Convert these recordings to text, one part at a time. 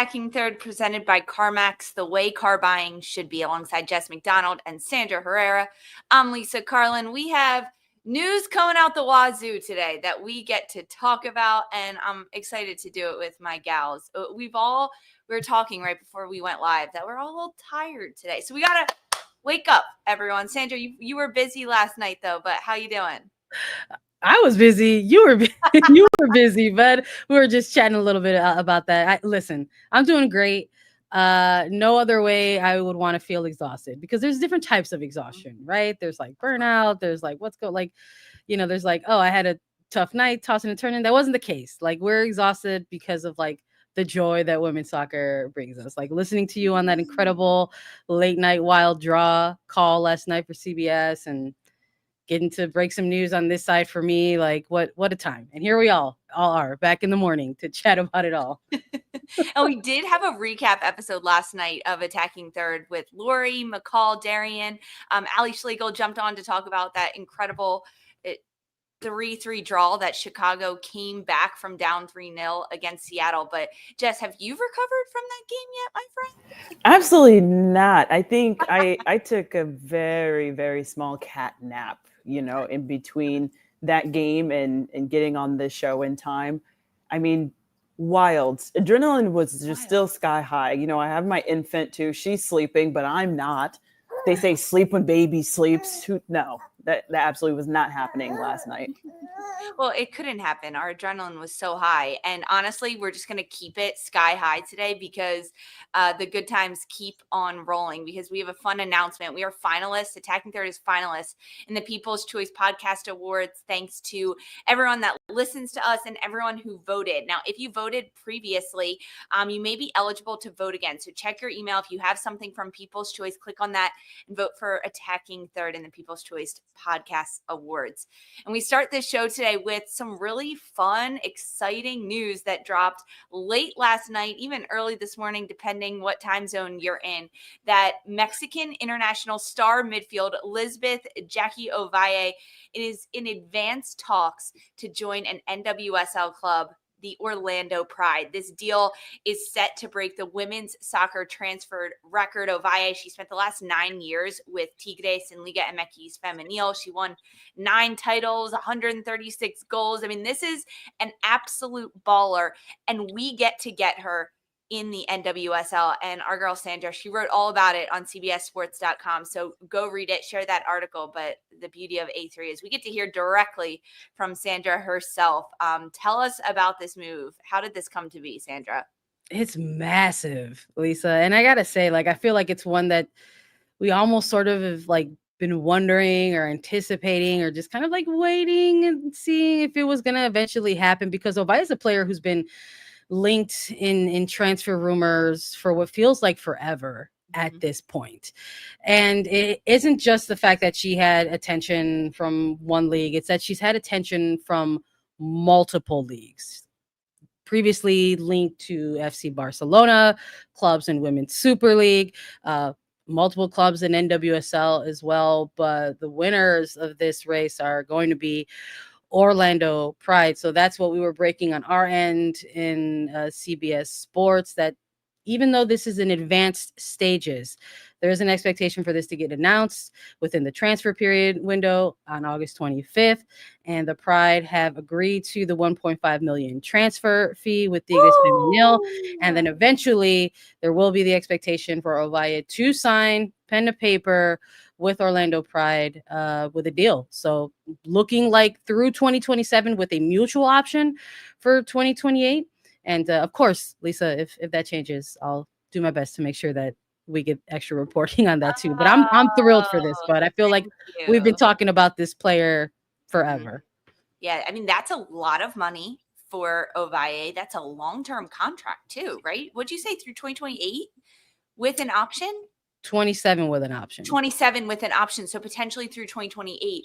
Attacking Third, presented by CarMax, the way car buying should be, alongside Jess McDonald and Sandra Herrera. I'm Lisa Carlin. We have news coming out the wazoo today that we get to talk about, and I'm excited to do it with my gals. We were talking right before we went live that we're all a little tired today, so we gotta wake up, everyone. Sandra, you were busy last night though, but how you doing? I was busy. You were you were busy, but we were just chatting a little bit about that. Listen, I'm doing great. No other way I would want to feel exhausted, because there's different types of exhaustion, right? There's like burnout. There's like there's like, oh, I had a tough night tossing and turning. That wasn't the case. Like, we're exhausted because of like the joy that women's soccer brings us. Like listening to you on that incredible late night wild draw call last night for CBS, and getting to break some news on this side for me. Like, what a time. And here we all are back in the morning to chat about it all. And we did have a recap episode last night of Attacking Third with Lori, McCall, Darian. Ali Schlegel jumped on to talk about that incredible 3-3 draw that Chicago came back from down 3-0 against Seattle. But Jess, have you recovered from that game yet, my friend? Absolutely not. I think I took a very, very small cat nap, in between that game and getting on this show in time. I mean, wild. Adrenaline was just still sky high. I have my infant too. She's sleeping, but I'm not. They say sleep when baby sleeps. No, that absolutely was not happening last night. Well, it couldn't happen. Our adrenaline was so high. And honestly, we're just going to keep it sky high today, because the good times keep on rolling, because we have a fun announcement. We are finalists. Attacking Third is finalists in the People's Choice Podcast Awards, thanks to everyone that listens to us and everyone who voted. Now, if you voted previously, you may be eligible to vote again. So check your email. If you have something from People's Choice, click on that and vote for Attacking Third in the People's Choice Podcast Awards. And we start this show today with some really fun, exciting news that dropped late last night, even early this morning, depending what time zone you're in, that Mexican international star midfield Lizbeth Jackie Ovalle is in advanced talks to join an NWSL club, the Orlando Pride. This deal is set to break the women's soccer transfer record. Ovalle, she spent the last 9 years with Tigres in Liga MX Femenil. She won 9 titles, 136 goals. I mean, this is an absolute baller, and we get her in the NWSL. And our girl Sandra, she wrote all about it on CBSSports.com. So go read it, share that article. But the beauty of A3 is we get to hear directly from Sandra herself. Tell us about this move. How did this come to be, Sandra? It's massive, Lisa. And I got to say, I feel like it's one that we almost sort of have been wondering or anticipating, or just kind of waiting and seeing if it was going to eventually happen, because Ovalle is a player who's been linked in transfer rumors for what feels like forever at this point. And it isn't just the fact that she had attention from one league, it's that she's had attention from multiple leagues. Previously linked to FC Barcelona, clubs in Women's Super League, multiple clubs in NWSL as well. But the winners of this race are going to be Orlando Pride. So that's what we were breaking on our end in CBS Sports, that even though this is in advanced stages, there is an expectation for this to get announced within the transfer period window on August 25th. And the Pride have agreed to the $1.5 million transfer fee with Tigres Femenil. And then eventually there will be the expectation for Ovalle to sign pen to paper with Orlando Pride with a deal. So looking like through 2027 with a mutual option for 2028. And of course, Lisa, if that changes, I'll do my best to make sure that we get extra reporting on that too. But I'm thrilled for this. But I feel like we've been talking about this player forever. Yeah, I mean, that's a lot of money for Ovalle. That's a long-term contract too, right? What'd you say, through 2028 with an option? 27 with an option. 27 with an option, so potentially through 2028.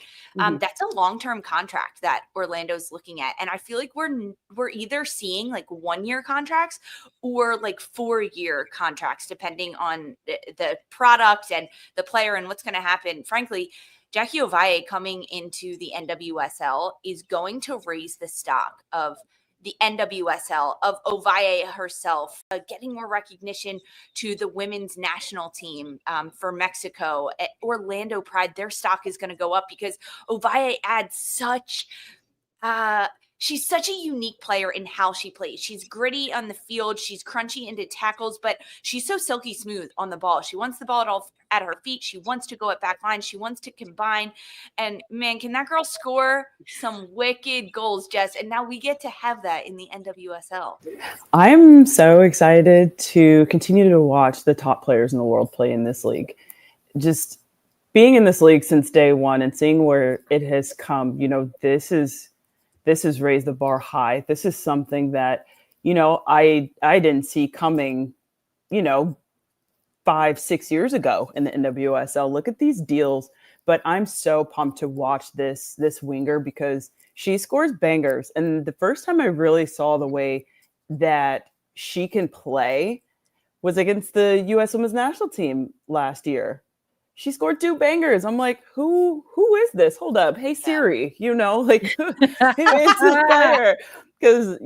That's a long-term contract that Orlando's looking at, and I feel like we're either seeing 1-year contracts or 4-year contracts, depending on the product and the player and what's going to happen. Frankly, Jackie Ovalle coming into the NWSL is going to raise the stock of the NWSL, of Ovalle herself, getting more recognition to the women's national team for Mexico. Orlando Pride, their stock is going to go up because Ovalle adds such she's such a unique player in how she plays. She's gritty on the field. She's crunchy into tackles, but she's so silky smooth on the ball. She wants the ball at her feet. She wants to go at back line. She wants to combine. And man, can that girl score some wicked goals, Jess? And now we get to have that in the NWSL. I'm so excited to continue to watch the top players in the world play in this league. Just being in this league since day one and seeing where it has come, this has raised the bar high. This is something that, I didn't see coming, 5-6 years ago in the NWSL. Look at these deals. But I'm so pumped to watch this winger because she scores bangers. And the first time I really saw the way that she can play was against the U.S. Women's National Team last year. She scored 2 bangers. I'm like, who is this? Hold up. Hey, Siri, who is this player? Because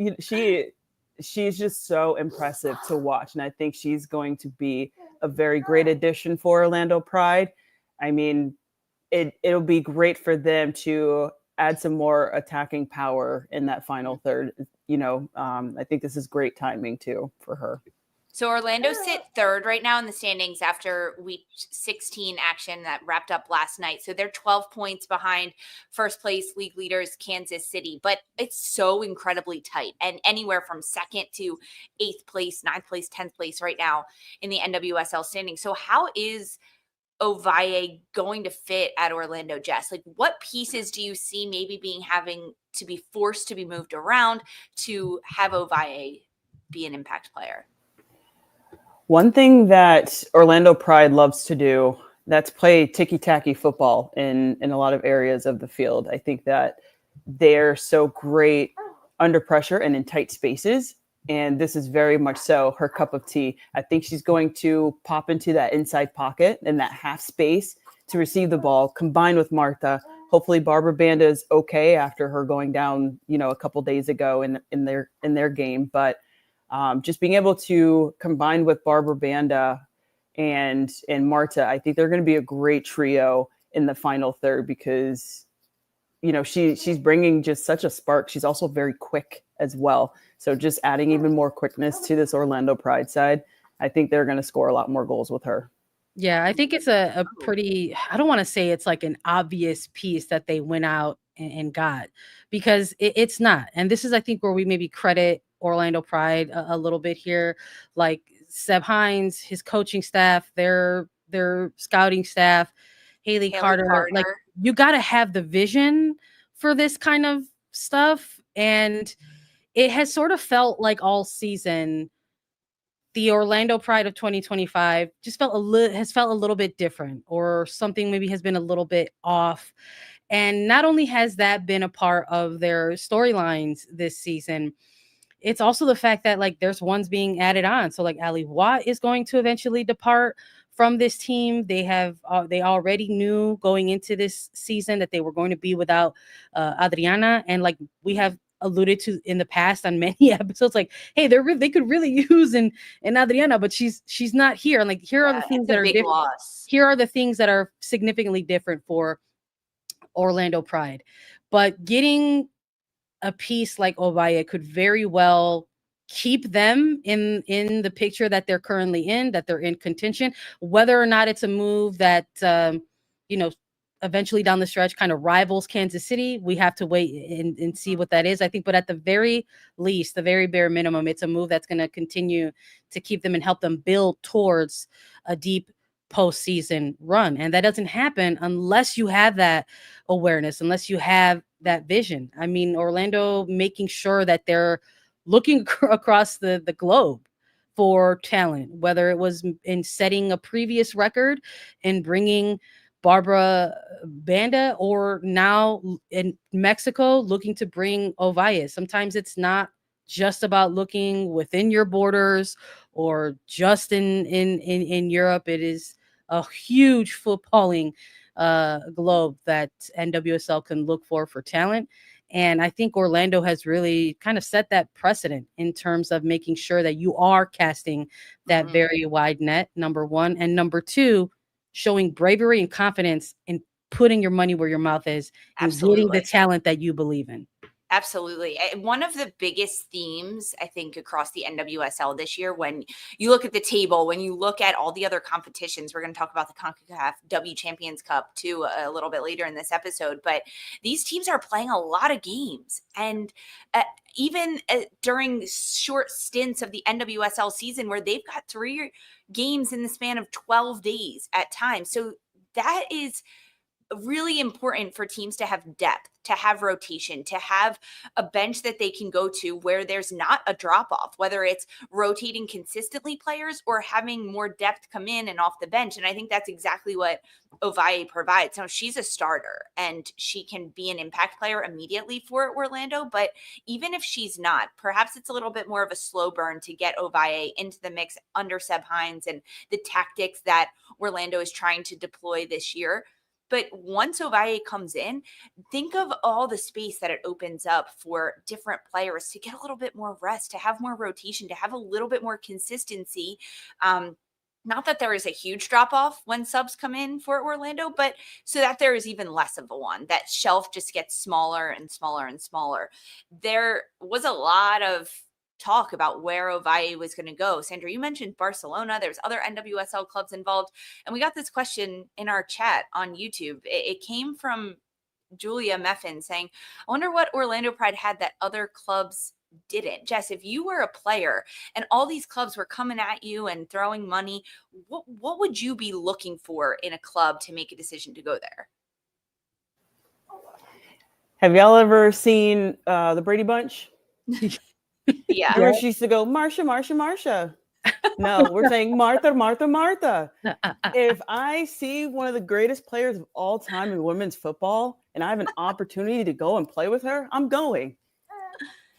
she's just so impressive to watch. And I think she's going to be a very great addition for Orlando Pride. I mean, it'll be great for them to add some more attacking power in that final third. I think this is great timing too for her. So Orlando sit third right now in the standings after week 16 action that wrapped up last night. So they're 12 points behind first place league leaders, Kansas City. But it's so incredibly tight, and anywhere from second to 8th place, 9th place, 10th place right now in the NWSL standing. So how is Ovalle going to fit at Orlando, Jess? Like, what pieces do you see maybe having to be forced to be moved around to have Ovalle be an impact player? One thing that Orlando Pride loves to do, that's play ticky-tacky football in a lot of areas of the field. I think that they're so great under pressure and in tight spaces, and this is very much so her cup of tea. I think she's going to pop into that inside pocket and that half space to receive the ball, combined with Marta. Hopefully Barbara Banda is okay after her going down, a couple days ago in their game, but just being able to combine with Barbara Banda and Marta, I think they're going to be a great trio in the final third because, she's bringing just such a spark. She's also very quick as well. So just adding even more quickness to this Orlando Pride side, I think they're going to score a lot more goals with her. Yeah, I think it's a pretty, I don't want to say it's like an obvious piece that they went out and got, because it's not. And this is, I think, where we maybe credit Orlando Pride a little bit here. Like Seb Hines, his coaching staff, their scouting staff, Haley Carter. Like, you got to have the vision for this kind of stuff. And it has sort of felt like all season, the Orlando Pride of 2025 just has felt a little bit different, or something maybe has been a little bit off. And not only has that been a part of their storylines this season, it's also the fact that like there's ones being added on. So like Ali Watt is going to eventually depart from this team. They already knew going into this season that they were going to be without Adriana, and like we have alluded to in the past on many episodes, like, hey, they could really use in Adriana, but she's not here. And like, here are the things that are different. Loss. Here are the things that are significantly different for Orlando Pride. But getting a piece like Ovalle could very well keep them in the picture that they're currently in, that they're in contention. Whether or not it's a move that eventually down the stretch kind of rivals Kansas City, we have to wait and see what that is, I think. But at the very least, the very bare minimum, it's a move that's going to continue to keep them and help them build towards a deep postseason run. And that doesn't happen unless you have that awareness, unless you have that vision. I mean, Orlando making sure that they're looking across the globe for talent, whether it was in setting a previous record and bringing Barbara Banda, or now in Mexico looking to bring Ovalle. Sometimes it's not just about looking within your borders or just in Europe. It is a huge footballing globe that NWSL can look for talent. And I think Orlando has really kind of set that precedent in terms of making sure that you are casting that very wide net, number one. And number two, showing bravery and confidence in putting your money where your mouth is and getting the talent that you believe in. Absolutely. One of the biggest themes, I think, across the NWSL this year, when you look at the table, when you look at all the other competitions, we're going to talk about the CONCACAF W Champions Cup too a little bit later in this episode, but these teams are playing a lot of games. And even during short stints of the NWSL season where they've got 3 games in the span of 12 days at times. So that is really important for teams to have depth, to have rotation, to have a bench that they can go to where there's not a drop off, whether it's rotating consistently players or having more depth come in and off the bench. And I think that's exactly what Ovalle provides. Now, she's a starter and she can be an impact player immediately for Orlando, but even if she's not, perhaps it's a little bit more of a slow burn to get Ovalle into the mix under Seb Hines and the tactics that Orlando is trying to deploy this year. But once Ovalle comes in, think of all the space that it opens up for different players to get a little bit more rest, to have more rotation, to have a little bit more consistency. Not that there is a huge drop-off when subs come in for Orlando, but so that there is even less of a one. That shelf just gets smaller and smaller and smaller. There was a lot of talk about where Ovalle was going to go. Sandra, you mentioned Barcelona. There's other NWSL clubs involved. And we got this question in our chat on YouTube. It came from Julia Meffin saying, I wonder what Orlando Pride had that other clubs didn't. Jess, if you were a player and all these clubs were coming at you and throwing money, what would you be looking for in a club to make a decision to go there? Have y'all ever seen the Brady Bunch? Yeah. Remember she used to go, Marsha, Marsha, Marsha. No, we're saying Martha, Martha, Martha. If I see one of the greatest players of all time in women's football and I have an opportunity to go and play with her, I'm going.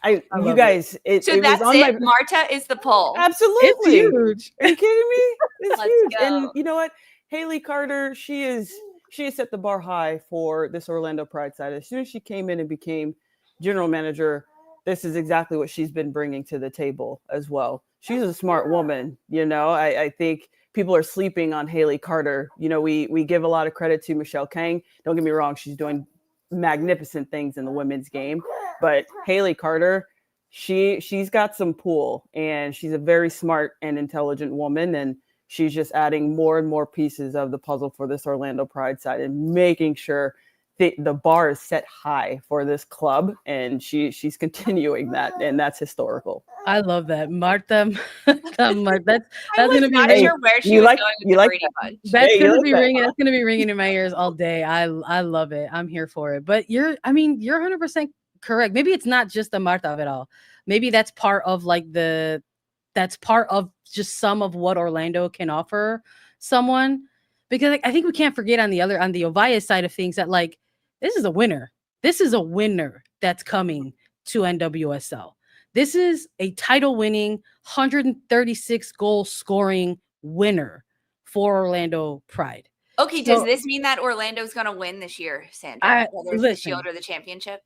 You guys, it that's was on it. Marta is the poll. Absolutely. It's huge. Are you kidding me? It's huge. Go. And you know what? Haley Carter, she has set the bar high for this Orlando Pride side. As soon as she came in and became general manager, this is exactly what she's been bringing to the table as well. She's a smart woman. You know, I think people are sleeping on Haley Carter. You know, we give a lot of credit to Michelle Kang. Don't get me wrong. She's doing magnificent things in the women's game. But Haley Carter, she's got some pull, and she's a very smart and intelligent woman. And she's just adding more and more pieces of the puzzle for this Orlando Pride side and making sure the bar is set high for this club, and she's continuing that, and that's historical. I love that, Marta. That's gonna be not sure where she was going with the Brady Bunch. That's gonna be ringing. That's gonna be ringing in my ears all day. I love it. I'm here for it. But you're 100% correct. Maybe it's not just the Marta of it all. Maybe that's part of just some of what Orlando can offer someone. Because I think we can't forget on the Ovalle side of things that this is a winner. This is a winner that's coming to NWSL. This is a title-winning, 136 goal scoring winner for Orlando Pride. Okay, does this mean that Orlando's going to win this year, Sandra? Whether it's the Shield or the championship?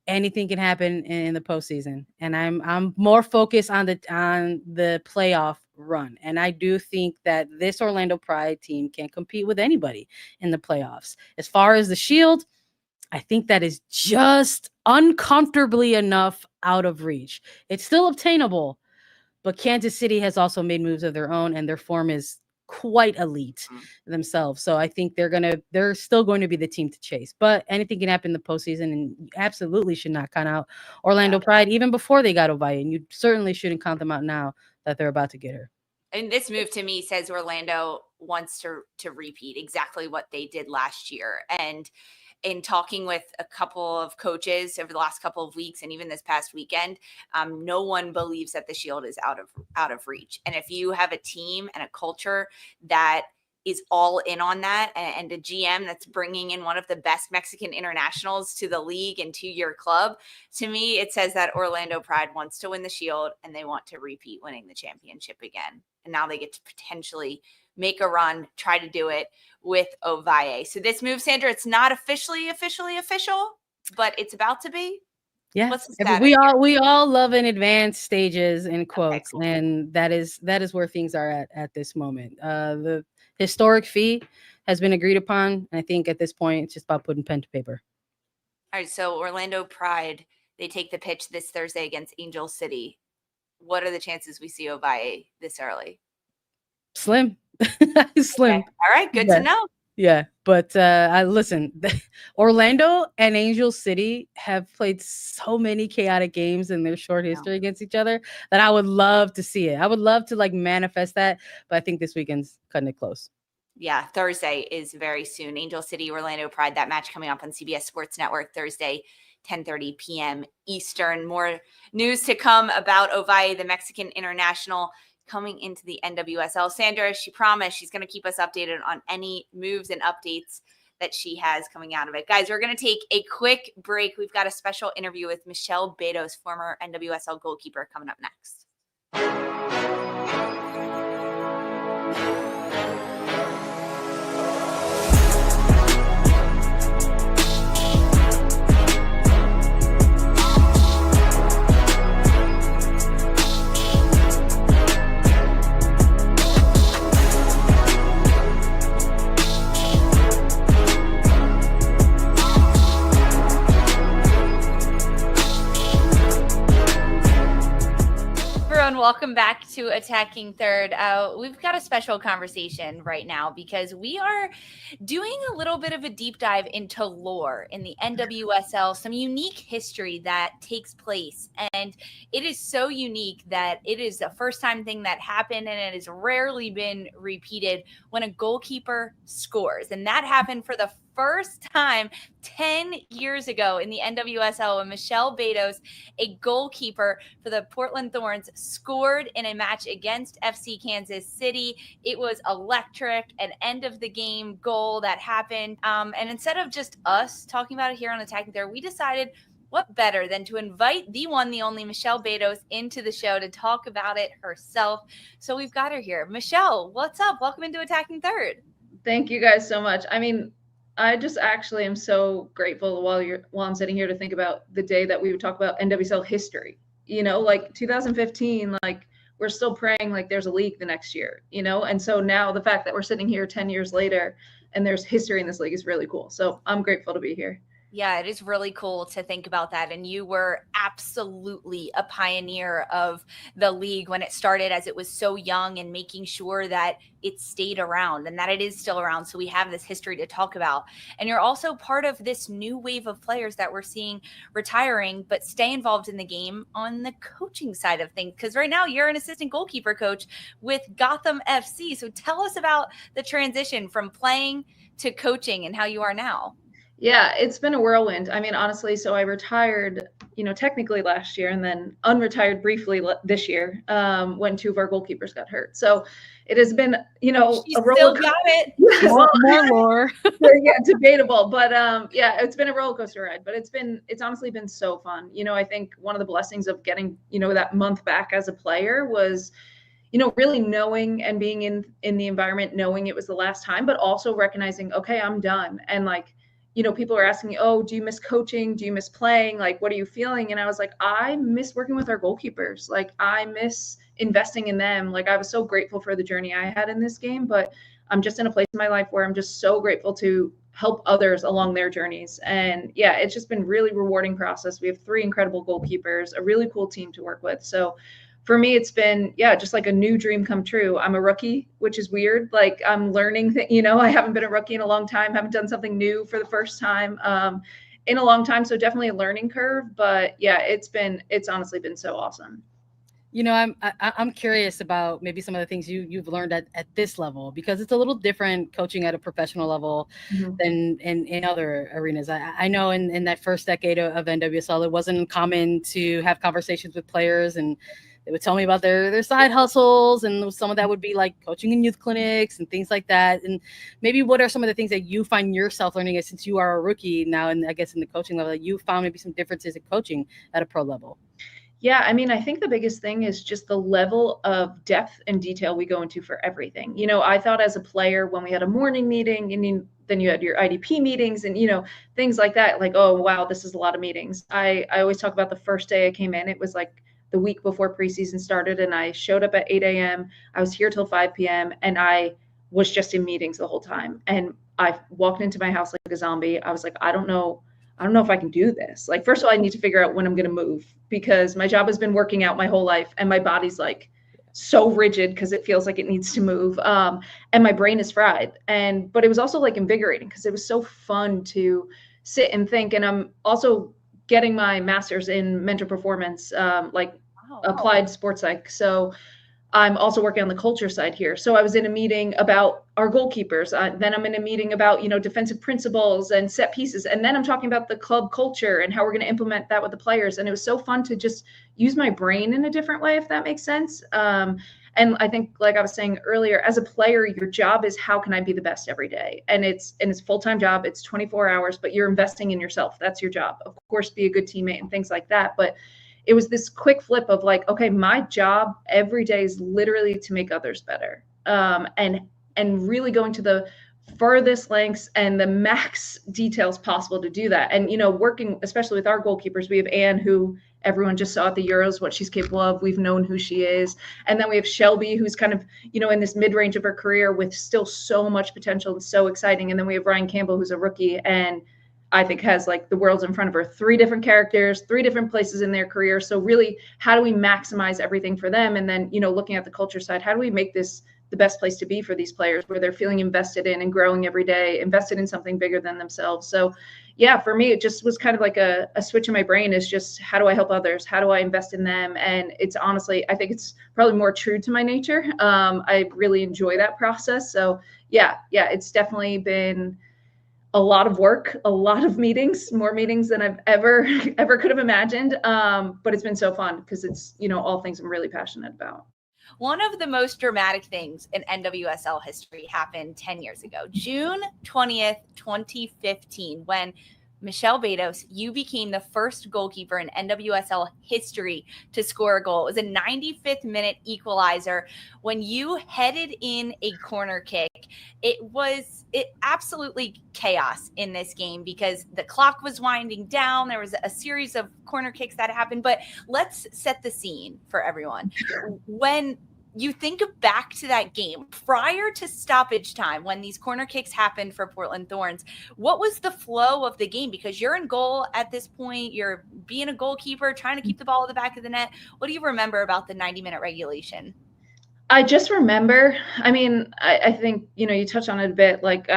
Anything can happen in the postseason, and I'm more focused on the playoff run. And I do think that this Orlando Pride team can compete with anybody in the playoffs. As far as the Shield, I think that is just uncomfortably enough out of reach. It's still obtainable, but Kansas City has also made moves of their own, and their form is quite elite themselves. So I think they're still going to be the team to chase. But anything can happen in the postseason, and you absolutely should not count out Orlando Pride even before they got Ovalle, and you certainly shouldn't count them out now that they're about to get her. And this move to me says Orlando wants to repeat exactly what they did last year. And in talking with a couple of coaches over the last couple of weeks and even this past weekend, no one believes that the Shield is out of reach. And if you have a team and a culture that is all in on that, and a GM that's bringing in one of the best Mexican internationals to the league and to your club, to me, it says that Orlando Pride wants to win the Shield and they want to repeat winning the championship again. And now they get to potentially make a run, try to do it with Ovalle. So this move, Sandra, it's not officially official? but it's about to be. Yeah, What's the status we all love in advanced stages in quotes, cool. and that is where things are at this moment. The historic fee has been agreed upon. I think at this point it's just about putting pen to paper. All right, so Orlando Pride, they take the pitch this Thursday against Angel City. What are the chances we see Ovalle this early? Slim. Slim. Okay. All right, good to know. Yeah, but I listen. Orlando and Angel City have played so many chaotic games in their short history against each other that I would love to see it. I would love to like manifest that, but I think this weekend's cutting it close. Yeah, Thursday is very soon. Angel City, Orlando Pride, that match coming up on CBS Sports Network Thursday, 10:30 p.m. Eastern. More news to come about Ovalle, the Mexican international, coming into the NWSL. Sandra, she promised she's going to keep us updated on any moves and updates that she has coming out of it. Guys, we're going to take a quick break. We've got a special interview with Michelle Betos, former NWSL goalkeeper, coming up next. Welcome back to Attacking Third. We've got a special conversation right now because we are doing a little bit of a deep dive into lore in the NWSL, some unique history that takes place. And it is so unique that it is a first-time thing that happened, and it has rarely been repeated when a goalkeeper scores. And that happened for the first time 10 years ago in the NWSL when Michelle Betos, a goalkeeper for the Portland Thorns, scored in a match against FC Kansas City. It was electric, an end of the game goal that happened. And instead of just us talking about it here on Attacking Third, we decided what better than to invite the one, the only Michelle Betos into the show to talk about it herself. So we've got her here. Michelle, what's up? Welcome into Attacking Third. Thank you guys so much. I mean, I just actually am so grateful while I'm sitting here to think about the day that we would talk about NWSL history. You know, like 2015, like we're still praying like there's a league the next year, you know? And so now the fact that we're sitting here 10 years later and there's history in this league is really cool. So I'm grateful to be here. Yeah, it is really cool to think about that. And you were absolutely a pioneer of the league when it started, as it was so young, and making sure that it stayed around and that it is still around. So we have this history to talk about. And you're also part of this new wave of players that we're seeing retiring, but stay involved in the game on the coaching side of things. Because right now you're an assistant goalkeeper coach with Gotham FC. So tell us about the transition from playing to coaching and how you are now. Yeah, it's been a whirlwind. I mean, honestly, so I retired, you know, technically last year and then unretired briefly this year when two of our goalkeepers got hurt. So it has been, you know, a roller coaster. Still got it. More lore. Yeah, debatable. But yeah, it's been a roller coaster ride, but it's honestly been so fun. You know, I think one of the blessings of getting, you know, that month back as a player was, you know, really knowing and being in the environment, knowing it was the last time, but also recognizing, okay, I'm done. And like, you know, people are asking me, oh, do you miss coaching? Do you miss playing? Like, what are you feeling? And I was like, I miss working with our goalkeepers. Like, I miss investing in them. Like, I was so grateful for the journey I had in this game, but I'm just in a place in my life where I'm just so grateful to help others along their journeys. And yeah, it's just been really rewarding process. We have 3 incredible goalkeepers, a really cool team to work with. So for me, it's been, yeah, just like a new dream come true. I'm a rookie, which is weird. Like I'm learning that, you know, I haven't been a rookie in a long time, haven't done something new for the first time in a long time. So definitely a learning curve, but yeah, it's honestly been so awesome. You know, I'm curious about maybe some of the things you've learned at this level, because it's a little different coaching at a professional level than in other arenas. I know in that first decade of NWSL, it wasn't common to have conversations with players, and they would tell me about their side hustles, and some of that would be like coaching in youth clinics and things like that. And maybe what are some of the things that you find yourself learning since you are a rookie now, and I guess in the coaching level, that you found maybe some differences in coaching at a pro level? Yeah, I mean, I think the biggest thing is just the level of depth and detail we go into for everything. You know, I thought as a player when we had a morning meeting, then you had your IDP meetings and, things like that. Like, oh, wow, this is a lot of meetings. I always talk about the first day I came in. It was like the week before preseason started, and I showed up at 8 a.m. I was here till 5 p.m. and I was just in meetings the whole time. And I walked into my house like a zombie. I was like, I don't know if I can do this. Like, first of all, I need to figure out when I'm going to move, because my job has been working out my whole life and my body's like so rigid because it feels like it needs to move. And my brain is fried. But it was also like invigorating because it was so fun to sit and think. And I'm also getting my master's in mental performance, applied sports psych. So I'm also working on the culture side here. So I was in a meeting about our goalkeepers. Then I'm in a meeting about, defensive principles and set pieces. And then I'm talking about the club culture and how we're going to implement that with the players. And it was so fun to just use my brain in a different way, if that makes sense. And I think, like I was saying earlier, as a player, your job is how can I be the best every day? And it's a full-time job. It's 24 hours, but you're investing in yourself. That's your job. Of course, be a good teammate and things like that. But it was this quick flip of like, okay, my job every day is literally to make others better. And really going to the furthest lengths and the max details possible to do that. And, working, especially with our goalkeepers, we have Anne, who everyone just saw at the Euros, what she's capable of. We've known who she is. And then we have Shelby, who's kind of, in this mid-range of her career with still so much potential and so exciting. And then we have Ryan Campbell, who's a rookie and I think has like the world's in front of her, 3 different characters, 3 different places in their career. So really, how do we maximize everything for them? And then, looking at the culture side, how do we make this the best place to be for these players where they're feeling invested in and growing every day, invested in something bigger than themselves? So yeah, for me, it just was kind of like a switch in my brain, is just how do I help others? How do I invest in them? And it's honestly, I think it's probably more true to my nature. I really enjoy that process. So yeah, it's definitely been a lot of work, a lot of meetings, more meetings than I've ever could have imagined. But it's been so fun because it's, all things I'm really passionate about. One of the most dramatic things in NWSL history happened 10 years ago, June 20th, 2015, when Michelle Betos, you became the first goalkeeper in NWSL history to score a goal. It was a 95th minute equalizer when you headed in a corner kick. It absolutely chaos in this game because the clock was winding down. There was a series of corner kicks that happened, but let's set the scene for everyone. When you think back to that game prior to stoppage time, when these corner kicks happened for Portland Thorns, what was the flow of the game? Because you're in goal at this point, you're being a goalkeeper, trying to keep the ball at the back of the net. What do you remember about the 90-minute regulation? I just remember, I think, you touched on it a bit, like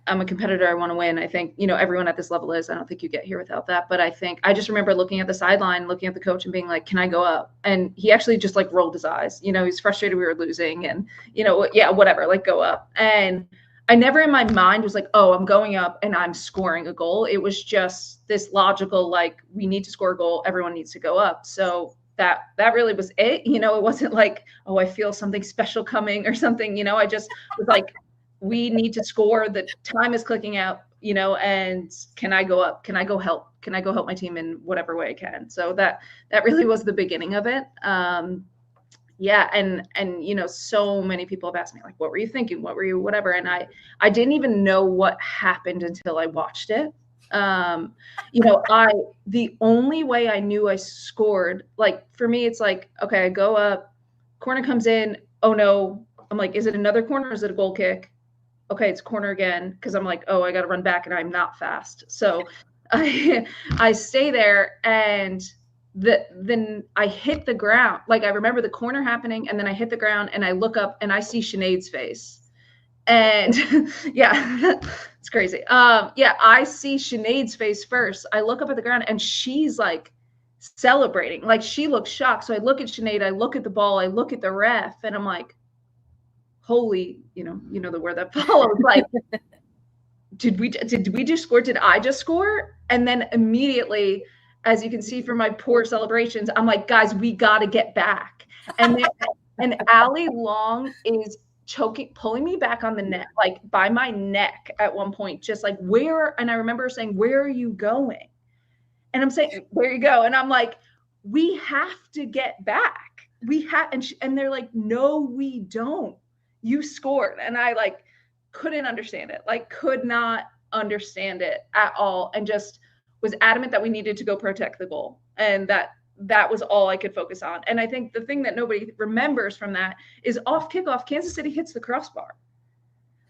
I'm a competitor. I want to win. I think, everyone at this level is. I don't think you get here without that. But I just remember looking at the sideline, looking at the coach and being like, can I go up? And he actually just like rolled his eyes. He's frustrated we were losing and, yeah, whatever, like go up. And I never in my mind was like, oh, I'm going up and I'm scoring a goal. It was just this logical, like, we need to score a goal. Everyone needs to go up. So that really was it. It wasn't like, oh, I feel something special coming or something. I just was like, we need to score. The time is clicking out, and can I go up? Can I go help? Can I go help my team in whatever way I can? So that really was the beginning of it. Yeah. And, so many people have asked me, like, what were you thinking? What were you, whatever. And I didn't even know what happened until I watched it. The only way I knew I scored, like for me, it's like, okay, I go up, corner comes in. Oh no. I'm like, is it another corner or is it a goal kick? Okay, it's corner again. Cause I'm like, oh, I got to run back and I'm not fast. So I stay there and then I hit the ground. Like I remember the corner happening and then I hit the ground and I look up and I see Sinead's face. And yeah, it's crazy. I see Sinead's face first. I look up at the ground and she's like celebrating, like she looks shocked. So I look at Sinead, I look at the ball, I look at the ref, and I'm like, holy, the word that follows, like, did we just score? Did I just score? And then immediately, as you can see from my poor celebrations, I'm like, guys, we got to get back. And Allie Long is pulling me back on the net, like by my neck at one point, just like, where? And I remember saying, where are you going? And I'm saying, there you go. And I'm like, we have to get back. We have, and they're like, no, we don't. You scored. And I like couldn't understand it, like could not understand it at all, and just was adamant that we needed to go protect the goal, and that was all I could focus on. And I think the thing that nobody remembers from that is off kickoff, Kansas City hits the crossbar.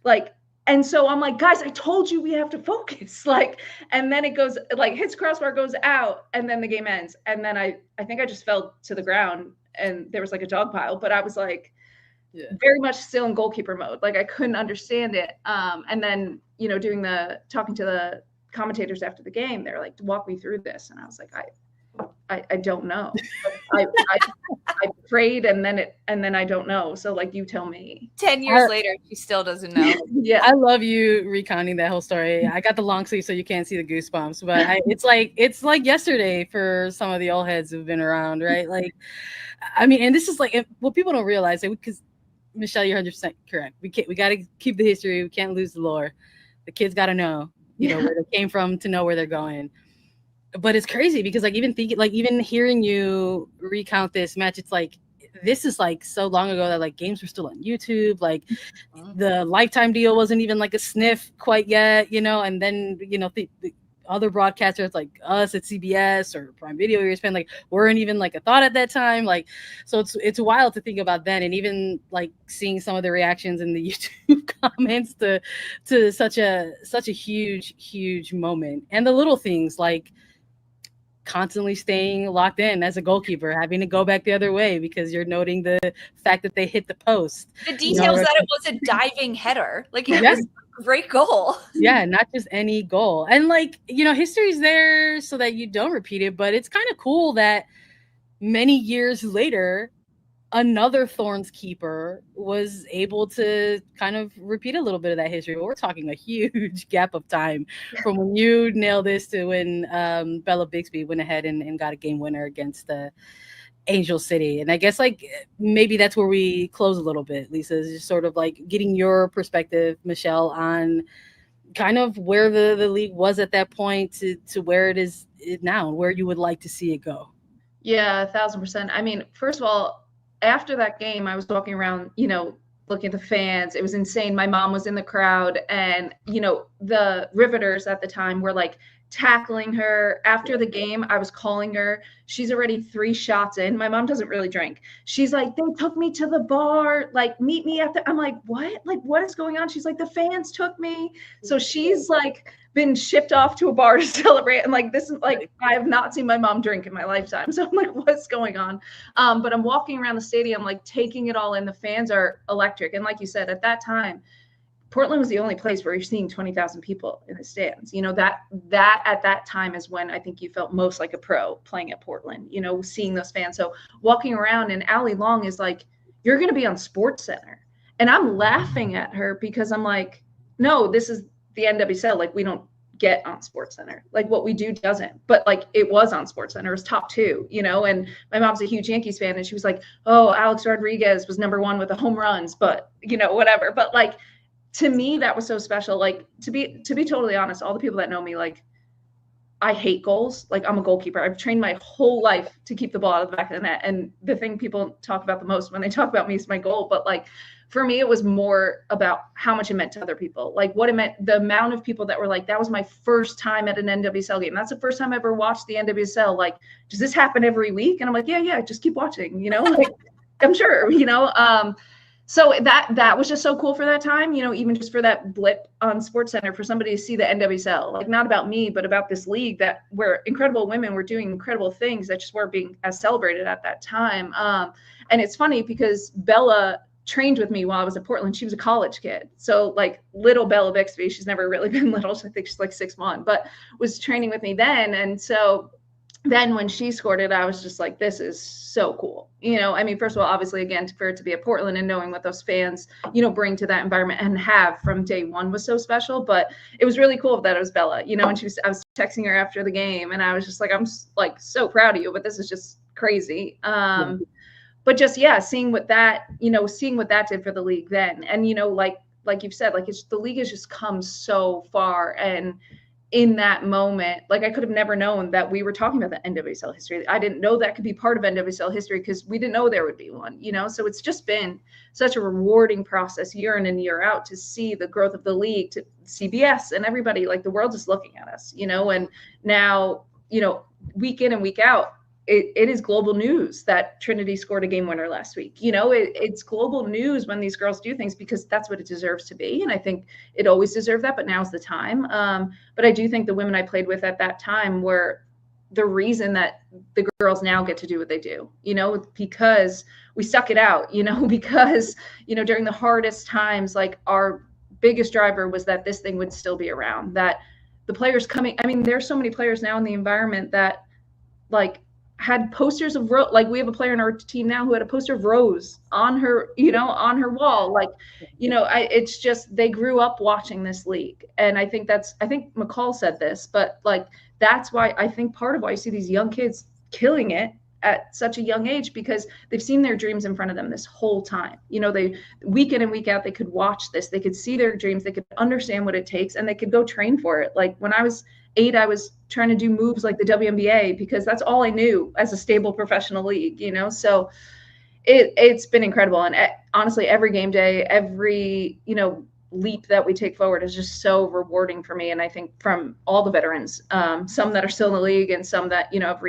Like, and so I'm like, guys, I told you we have to focus. Like, and then it goes, like, hits crossbar, goes out, and then the game ends. And then I think I just fell to the ground, and there was like a dog pile, but I was like, very much still in goalkeeper mode. Like, I couldn't understand it. And then, you know, talking to the commentators after the game, they're like, walk me through this. And I was like, I don't know. I prayed, and then I don't know. So, like, you tell me. 10 years later, she still doesn't know. Yeah, I love you recounting that whole story. I got the long sleeve, so you can't see the goosebumps, but it's like yesterday for some of the old heads who've been around, right? Like, I mean, and this is like what people don't realize, because Michelle, you're 100% correct. We got to keep the history. We can't lose the lore. The kids got to know, you know, where they came from to know where they're going. But it's crazy because, like, even hearing you recount this match, it's like, this is like so long ago that like games were still on YouTube. Like, the Lifetime deal wasn't even like a sniff quite yet, you know. And then, you know, the other broadcasters like us at CBS or Prime Video or ESPN, like, weren't even like a thought at that time. Like, so it's wild to think about then, and even like seeing some of the reactions in the YouTube comments to such a huge moment, and the little things like constantly staying locked in as a goalkeeper, having to go back the other way because you're noting the fact that they hit the post. The details that it was a diving header. Like, it was a great goal. Yeah, not just any goal. And, like, you know, history's there so that you don't repeat it, but it's kind of cool that many years later, another Thorns keeper was able to kind of repeat a little bit of that history. But we're talking a huge gap of time from when you nailed this to when Bella Bixby went ahead and got a game winner against Angel City. And I guess, like, maybe that's where we close a little bit, Lisa, is just sort of like getting your perspective, Michelle, on kind of where the league was at that point to where it is now, and where you would like to see it go. Yeah, 1,000%. I mean, first of all, after that game, I was walking around, you know, looking at the fans. It was insane. My mom was in the crowd, and, you know, the Riveters at the time were like tackling her. After the game, I was calling her. She's already 3 shots in. My mom doesn't really drink. She's like, they took me to the bar, like, meet me at the, I'm like, what? Like, what is going on? She's like, the fans took me. So she's like been shipped off to a bar to celebrate. And like, this is like, I have not seen my mom drink in my lifetime. So I'm like, what's going on? But I'm walking around the stadium, like, taking it all in. The fans are electric. And like you said, at that time, Portland was the only place where you're seeing 20,000 people in the stands. You know, that at that time is when I think you felt most like a pro playing at Portland, you know, seeing those fans. So walking around, and Allie Long is like, you're going to be on Sportcenter. And I'm laughing at her because I'm like, no, this is the NWSL. Like, we don't get on Sportcenter. Like, what we do doesn't. But like, it was on Sportcenter. It was top 2, you know. And my mom's a huge Yankees fan, and she was like, oh, Alex Rodriguez was number 1 with the home runs, but, you know, whatever. But like, to me, that was so special. Like, to be totally honest, all the people that know me, like, I hate goals. Like, I'm a goalkeeper. I've trained my whole life to keep the ball out of the back of the net. And the thing people talk about the most when they talk about me is my goal. But like, for me, it was more about how much it meant to other people. Like, what it meant, the amount of people that were like, that was my first time at an NWSL game. That's the first time I ever watched the NWSL. Like, does this happen every week? And I'm like, yeah, just keep watching, you know, like, I'm sure, you know. So that was just so cool for that time, you know, even just for that blip on Sportcenter, for somebody to see the NWSL, like, not about me, but about this league that where incredible women were doing incredible things that just weren't being as celebrated at that time. And it's funny because Bella trained with me while I was at Portland. She was a college kid. So like, little Bella Bixby, she's never really been little. I think she's like 6'1", but was training with me then. And so then when she scored it, I was just like, this is so cool. You know, I mean, first of all, obviously, again, for it to be at Portland and knowing what those fans, you know, bring to that environment and have from day one was so special. But it was really cool that it was Bella, you know, and I was texting her after the game, and I was just like, I'm like so proud of you, but this is just crazy. But just, yeah, seeing what that did for the league then. And, you know, like you've said, like, the league has just come so far, and in that moment, like I could have never known that we were talking about the NWSL history. I didn't know that could be part of NWSL history because we didn't know there would be one, you know? So it's just been such a rewarding process year in and year out to see the growth of the league, to CBS and everybody, like the world is looking at us, you know? And now, you know, week in and week out, it is global news that Trinity scored a game winner last week. You know, it's global news when these girls do things because that's what it deserves to be. And I think it always deserved that, but now's the time. But I do think the women I played with at that time were the reason that the girls now get to do what they do, you know, because we stuck it out, you know, because, you know, during the hardest times, like our biggest driver was that this thing would still be around, that the players coming, I mean, there's so many players now in the environment that like had posters of like we have a player in our team now who had a poster of Rose on her, you know, on her wall. Like, you know, it's just, they grew up watching this league. And I think McCall said this, but like, that's why I think part of why you see these young kids killing it at such a young age, because they've seen their dreams in front of them this whole time. You know, they week in and week out, they could watch this, they could see their dreams, they could understand what it takes, and they could go train for it. Like when I was 8, I was trying to do moves like the WNBA because that's all I knew as a stable professional league, you know? So it's been incredible. And honestly, every game day, every, you know, leap that we take forward is just so rewarding for me. And I think from all the veterans, some that are still in the league and some that, you know, have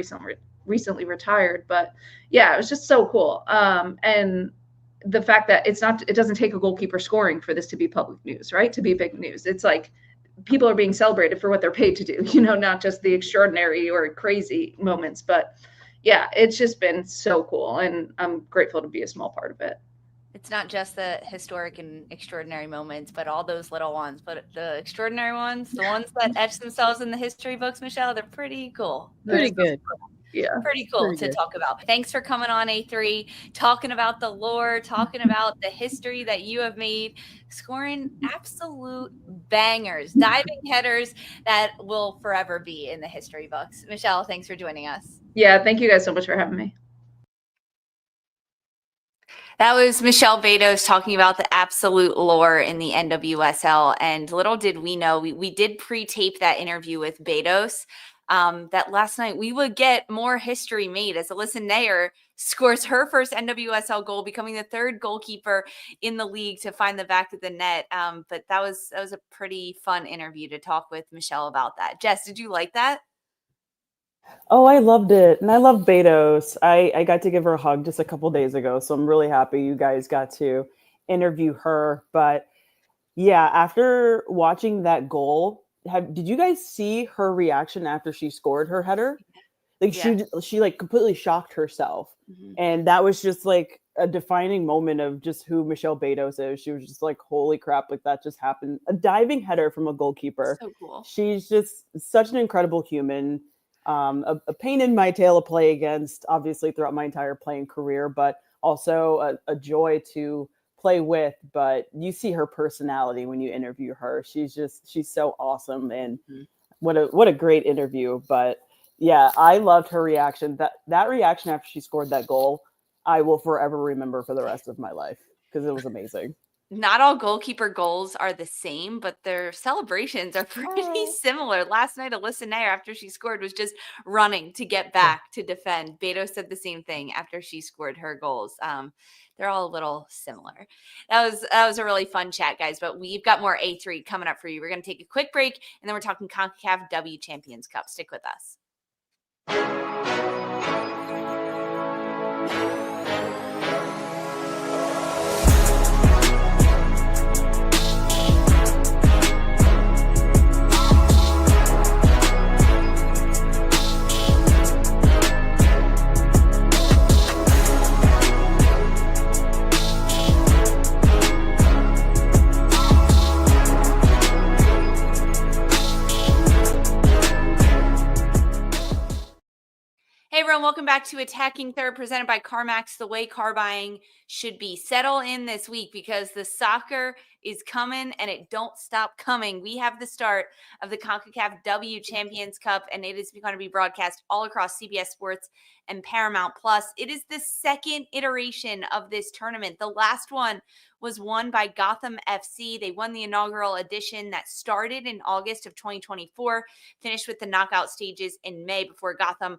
recently retired. But yeah, it was just so cool. And the fact that it doesn't take a goalkeeper scoring for this to be public news, right? To be big news. It's like, people are being celebrated for what they're paid to do, you know, not just the extraordinary or crazy moments. But yeah, it's just been so cool. And I'm grateful to be a small part of it. It's not just the historic and extraordinary moments, but all those little ones. But the extraordinary ones, the ones that etch themselves in the history books, Michelle, they're pretty cool. Pretty good. Yeah, pretty cool to talk about. Thanks for coming on, A3, talking about the lore, talking about the history that you have made, scoring absolute bangers, diving headers that will forever be in the history books. Michelle, thanks for joining us. Yeah, thank you guys so much for having me. That was Michelle Betos talking about the absolute lore in the NWSL. And little did we know, we did pre-tape that interview with Betos. That last night we would get more history made as Alyssa Naeher scores her first NWSL goal, becoming the 3rd goalkeeper in the league to find the back of the net. But that was a pretty fun interview to talk with Michelle about that. Jess, did you like that? Oh, I loved it. And I love Betos. I got to give her a hug just a couple days ago. So I'm really happy you guys got to interview her. But yeah, after watching that goal, did you guys see her reaction after she scored her header? Like she like completely shocked herself. Mm-hmm. And that was just like a defining moment of just who Michelle Betos is. She was just like, holy crap, like that just happened. A diving header from a goalkeeper. So cool. She's just such an incredible human. A pain in my tail to play against, obviously, throughout my entire playing career, but also a joy to play with. But you see her personality when you interview her. She's so awesome. And what a great interview. But yeah, I loved her reaction. That reaction after she scored that goal, I will forever remember for the rest of my life because it was amazing. Not all goalkeeper goals are the same, but their celebrations are pretty similar. Last night, Alyssa Naeher, after she scored, was just running to get back to defend. Betos said the same thing after she scored her goals. They're all a little similar. That was a really fun chat, guys, but we've got more A3 coming up for you. We're going to take a quick break, and then we're talking CONCACAF W Champions Cup. Stick with us. Hey welcome back to Attacking Third, presented by CarMax, the way car buying should be. Settle in this week because the soccer is coming and it don't stop coming. We have the start of the CONCACAF W Champions Cup, and it is going to be broadcast all across CBS Sports and Paramount Plus. It is the second iteration of this tournament. The last one was won by Gotham FC. They won the inaugural edition that started in August of 2024, finished with the knockout stages in May before Gotham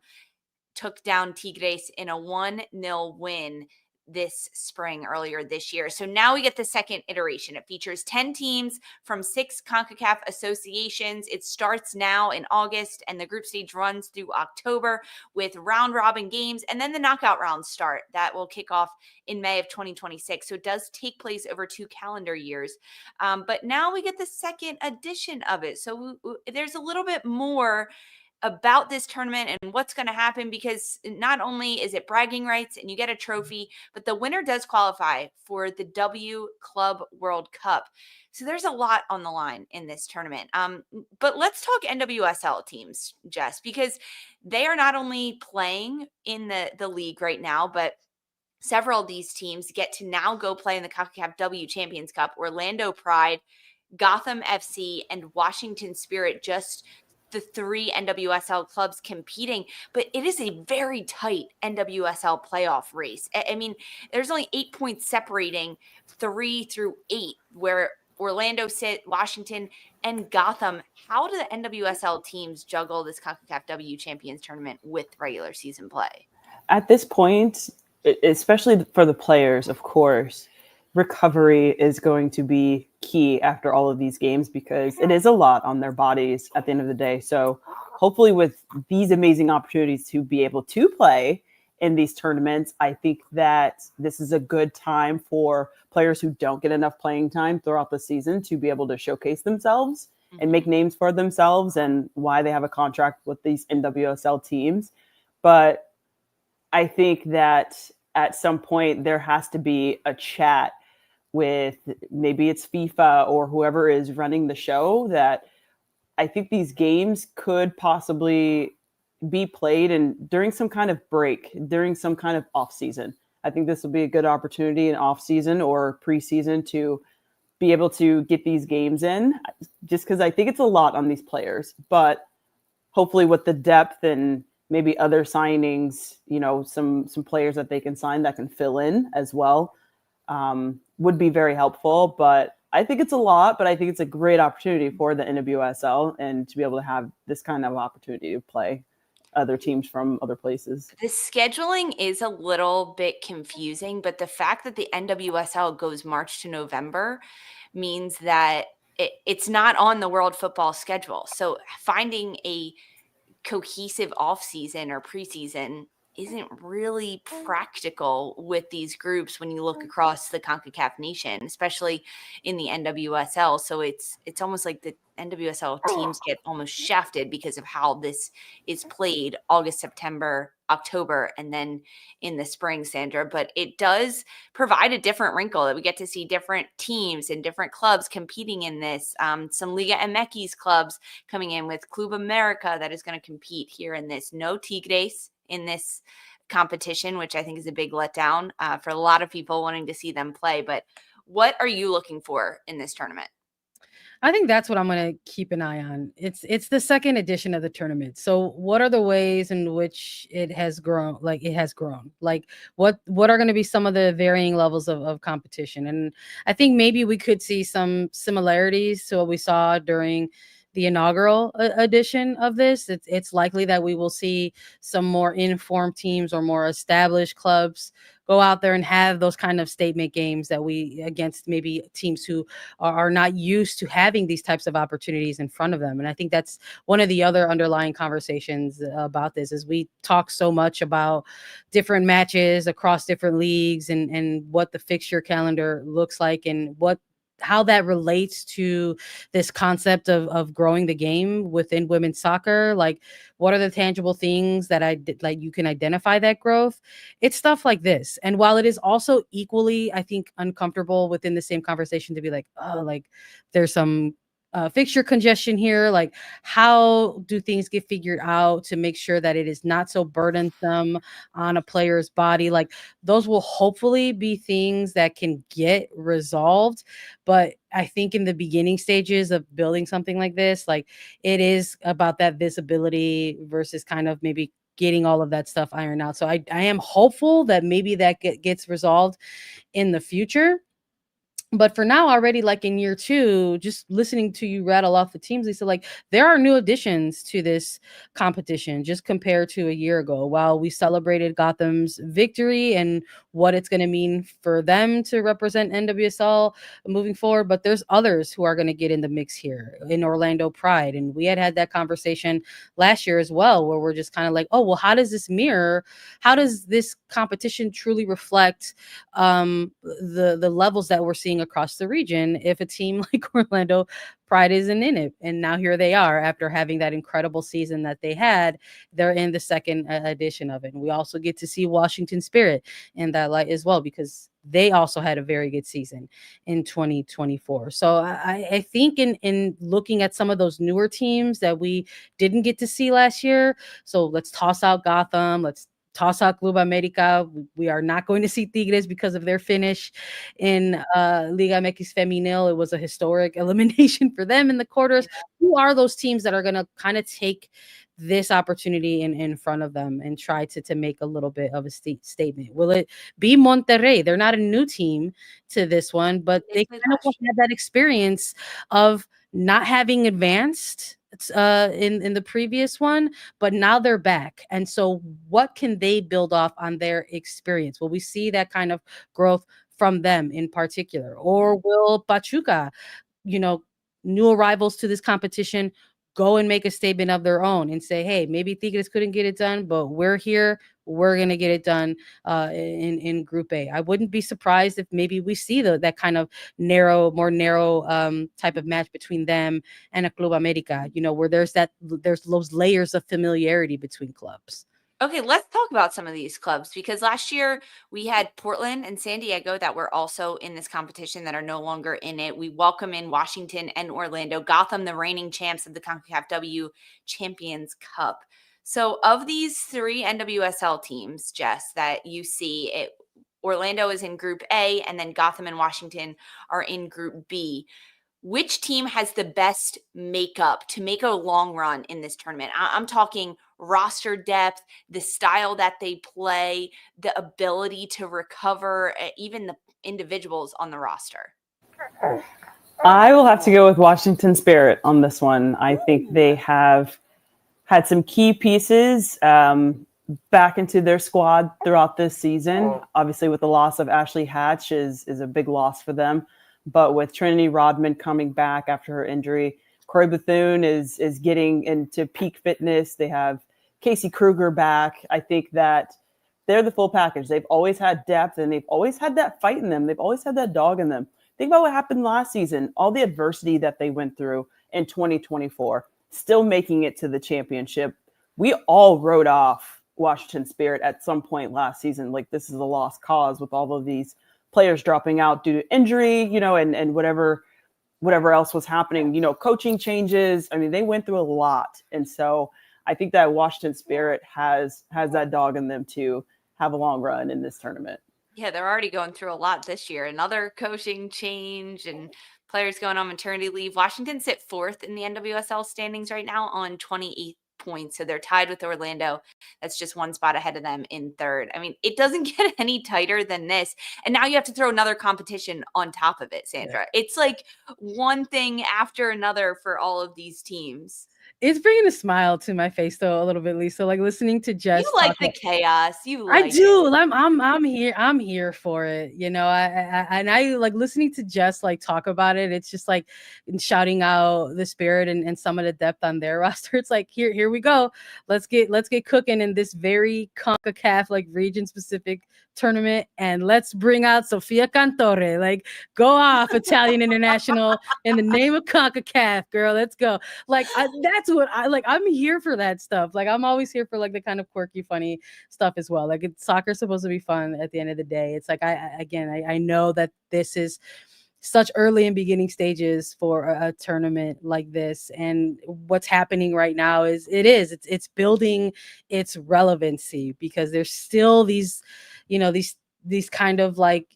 took down Tigres in a 1-0 win this spring earlier this year. So now we get the second iteration. It features 10 teams from 6 CONCACAF associations. It starts now in August and the group stage runs through October with round robin games, and then the knockout rounds start. That will kick off in May of 2026. So it does take place over 2 calendar years. But now we get the second edition of it. So there's a little bit more about this tournament and what's going to happen, because not only is it bragging rights and you get a trophy, but the winner does qualify for the W Club World Cup. So there's a lot on the line in this tournament. But let's talk NWSL teams, Jess, because they are not only playing in the league right now, but several of these teams get to now go play in the CONCACAF W Champions Cup. Orlando Pride, Gotham FC, and Washington Spirit, just the 3 NWSL clubs competing, but it is a very tight NWSL playoff race. I mean, there's only 8 points separating 3 through 8, where Orlando sit, Washington, and Gotham. How do the NWSL teams juggle this CONCACAF W Champions tournament with regular season play? At this point, especially for the players, of course, recovery is going to be key after all of these games, because it is a lot on their bodies at the end of the day. So hopefully with these amazing opportunities to be able to play in these tournaments, I think that this is a good time for players who don't get enough playing time throughout the season to be able to showcase themselves and make names for themselves, and why they have a contract with these NWSL teams. But I think that at some point there has to be a chat with, maybe it's FIFA or whoever is running the show, that I think these games could possibly be played during some kind of break, during some kind of off season. I think this will be a good opportunity in off season or preseason to be able to get these games in, just because I think it's a lot on these players. But hopefully with the depth and maybe other signings, some players that they can sign that can fill in as well, would be very helpful. But I think it's a lot, but I think it's a great opportunity for the NWSL, and to be able to have this kind of opportunity to play other teams from other places. The scheduling is a little bit confusing, but the fact that the NWSL goes March to November means that it's not on the world football schedule. So finding a cohesive off season or preseason isn't really practical with these groups when you look across the CONCACAF nation, especially in the NWSL. So it's almost like the NWSL teams get almost shafted because of how this is played August, September, October, and then in the spring, Sandra. But it does provide a different wrinkle that we get to see different teams and different clubs competing in this. Some Liga MX clubs coming in with Club America that is going to compete here in this. No Tigres in this competition, which I think is a big letdown for a lot of people wanting to see them play. But what are you looking for in this tournament? I think that's what I'm going to keep an eye on. It's the second edition of the tournament. So what are the ways in which it has grown? Like what are going to be some of the varying levels of competition? And I think maybe we could see some similarities to what we saw during the inaugural edition of this. It's likely that we will see some more informed teams or more established clubs go out there and have those kind of statement games that we against maybe teams who are not used to having these types of opportunities in front of them. And I think that's one of the other underlying conversations about this, is we talk so much about different matches across different leagues and what the fixture calendar looks like and how that relates to this concept of growing the game within women's soccer. Like, what are the tangible things that you can identify that growth? It's stuff like this. And while it is also equally, I think, uncomfortable within the same conversation to be like, oh, like there's some fixture congestion here? Like, how do things get figured out to make sure that it is not so burdensome on a player's body? Like, those will hopefully be things that can get resolved. But I think in the beginning stages of building something like this, like, it is about that visibility versus kind of maybe getting all of that stuff ironed out. So I am hopeful that maybe that gets resolved in the future. But for now, already, like in year 2, just listening to you rattle off the teams, Lisa, like, there are new additions to this competition just compared to a year ago. While we celebrated Gotham's victory and what it's going to mean for them to represent NWSL moving forward, but there's others who are going to get in the mix here in Orlando Pride. And we had that conversation last year as well, where we're just kind of like, oh, well, how does this competition truly reflect the levels that we're seeing across the region if a team like Orlando Pride isn't in it? And now here they are, after having that incredible season that they had. They're in the second edition of it. And we also get to see Washington Spirit in that light as well, because they also had a very good season in 2024. So I think in looking at some of those newer teams that we didn't get to see last year, so let's toss out Gotham, let's toss out Club America. We are not going to see Tigres because of their finish in Liga MX Femenil. It was a historic elimination for them in the quarters. Who are those teams that are going to kind of take this opportunity in front of them and try to make a little bit of a statement? Will it be Monterrey? They're not a new team to this one, but they kind of had that experience of not having advanced in the previous one, but now they're back. And so what can they build off on their experience? Will we see that kind of growth from them in particular? Or will Pachuca, new arrivals to this competition, go and make a statement of their own and say, hey, maybe Tigres couldn't get it done, but we're here. We're going to get it done in Group A. I wouldn't be surprised if maybe we see that kind of more narrow type of match between them and a Club America, where there's those layers of familiarity between clubs. Okay, let's talk about some of these clubs, because last year we had Portland and San Diego that were also in this competition that are no longer in it. We welcome in Washington and Orlando. Gotham, the reigning champs of the CONCACAF W Champions Cup. So of these 3 NWSL teams, Jess, that you see, Orlando is in Group A, and then Gotham and Washington are in Group B. Which team has the best makeup to make a long run in this tournament? I'm talking roster depth, the style that they play, the ability to recover, even the individuals on the roster. I will have to go with Washington Spirit on this one. I think they have had some key pieces back into their squad throughout this season. Obviously, with the loss of Ashley Hatch is a big loss for them. But with Trinity Rodman coming back after her injury, Corey Bethune is getting into peak fitness. They have Casey Kruger back. I think that they're the full package. They've always had depth, and they've always had that fight in them. They've always had that dog in them. Think about what happened last season, all the adversity that they went through in 2024, still making it to the championship. We all wrote off Washington Spirit at some point last season. Like, this is a lost cause with all of these players dropping out due to injury, and whatever else was happening, coaching changes. I mean, they went through a lot. And so I think that Washington Spirit has that dog in them to have a long run in this tournament. Yeah, they're already going through a lot this year. Another coaching change and players going on maternity leave. Washington sit 4th in the NWSL standings right now on 28 points. So they're tied with Orlando. That's just one spot ahead of them in 3rd. I mean, it doesn't get any tighter than this. And now you have to throw another competition on top of it, Sandra. Yeah. It's like one thing after another for all of these teams. It's bringing a smile to my face though a little bit, Lisa. Like listening to Jess. You like the chaos. You like I do. I'm here. I'm here for it. I like listening to Jess like talk about it. It's just like shouting out the spirit and some of the depth on their roster. It's like here we go. Let's get cooking in this very CONCACAF like region specific tournament, and let's bring out Sofia Cantore. Like, go off, Italian international, in the name of CONCACAF, girl. Let's go. Like, that's what I like. I'm here for that stuff. Like, I'm always here for like the kind of quirky, funny stuff as well. Like, soccer's supposed to be fun at the end of the day. It's like I know that this is such early and beginning stages for a tournament like this. And what's happening right now is it's building its relevancy, because there's still these, these kind of like,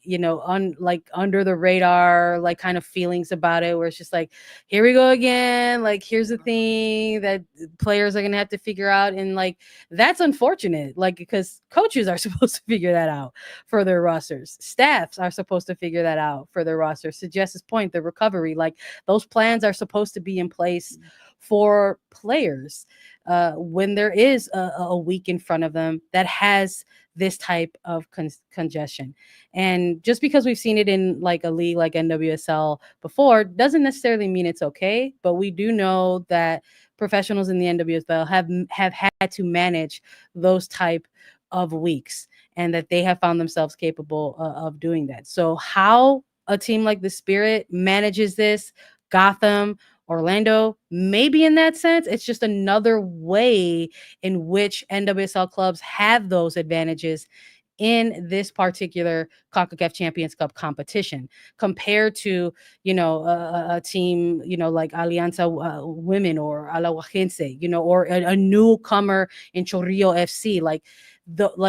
like under the radar, like kind of feelings about it, where it's just like, here we go again. Like, here's the thing that players are going to have to figure out. And like, that's unfortunate, like, because coaches are supposed to figure that out for their rosters. Staffs are supposed to figure that out for their rosters. To Jess's point, the recovery, like those plans are supposed to be in place for players when there is a week in front of them that has this type of congestion. And just because we've seen it in like a league like NWSL before doesn't necessarily mean it's okay. But we do know that professionals in the NWSL have had to manage those type of weeks, and that they have found themselves capable of doing that. So how a team like the Spirit manages this, Gotham, Orlando, maybe in that sense, it's just another way in which NWSL clubs have those advantages in this particular CONCACAF Champions Cup competition, compared to, a team, like Alianza Women or Alahuajense, or a newcomer in Chorrillo FC, like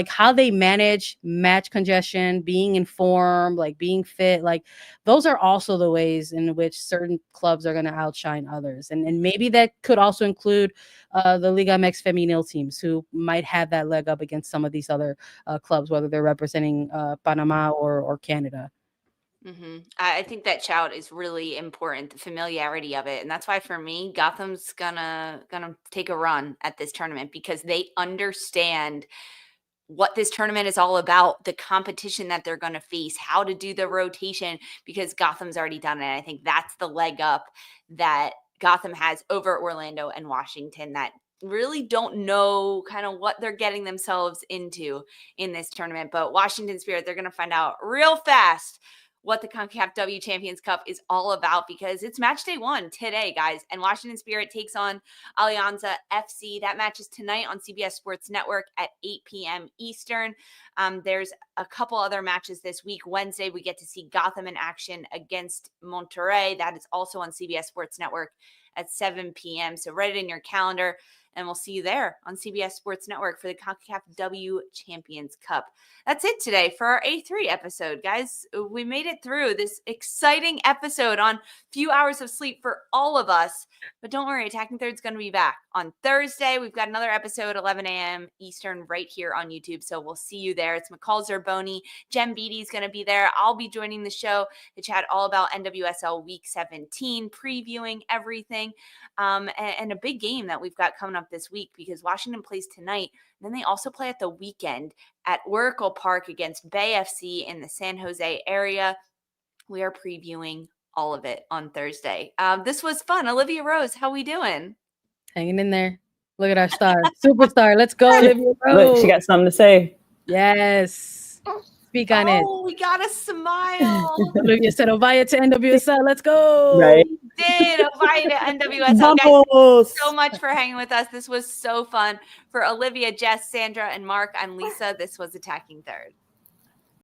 how they manage match congestion, being informed, like being fit, like those are also the ways in which certain clubs are going to outshine others. And maybe that could also include the Liga MX Femenil teams, who might have that leg up against some of these other clubs, whether they're representing Panama or Canada. I think that shout is really important, the familiarity of it. And that's why for me, Gotham's gonna take a run at this tournament, because they understand what this tournament is all about, the competition that they're going to face, how to do the rotation, because Gotham's already done it. And I think that's the leg up that Gotham has over Orlando and Washington, that really don't know kind of what they're getting themselves into in this tournament. But Washington Spirit, they're going to find out real fast what the CONCACAF W Champions Cup is all about, because it's match day 1 today, guys. And Washington Spirit takes on Alianza FC. That match is tonight on CBS Sports Network at 8 p.m. Eastern. There's a couple other matches this week. Wednesday, we get to see Gotham in action against Monterrey. That is also on CBS Sports Network at 7 p.m. So write it in your calendar, and we'll see you there on CBS Sports Network for the CONCACAF W Champions Cup. That's it today for our A3 episode, guys. We made it through this exciting episode on few hours of sleep for all of us. But don't worry, Attacking Third is going to be back on Thursday. We've got another episode, 11 a.m. Eastern, right here on YouTube. So we'll see you there. It's McCall Zerboni. Jem Beatty is going to be there. I'll be joining the show to chat all about NWSL Week 17, previewing everything, and a big game that we've got coming up this week, because Washington plays tonight. Then they also play at the weekend at Oracle Park against Bay FC in the San Jose area. We are previewing all of it on Thursday. This was fun. Olivia Rose, how we doing? Hanging in there. Look at our star. Superstar. Let's go, Olivia Rose. Look, she got something to say. Yes. Speak on it. Oh, we got a smile. Olivia said, Ovalle to NWSL. Let's go. Right. We did. Ovalle to NWSL. Guys, thanks so much for hanging with us. This was so fun. For Olivia, Jess, Sandra, and Mark, I'm Lisa. This was Attacking Third.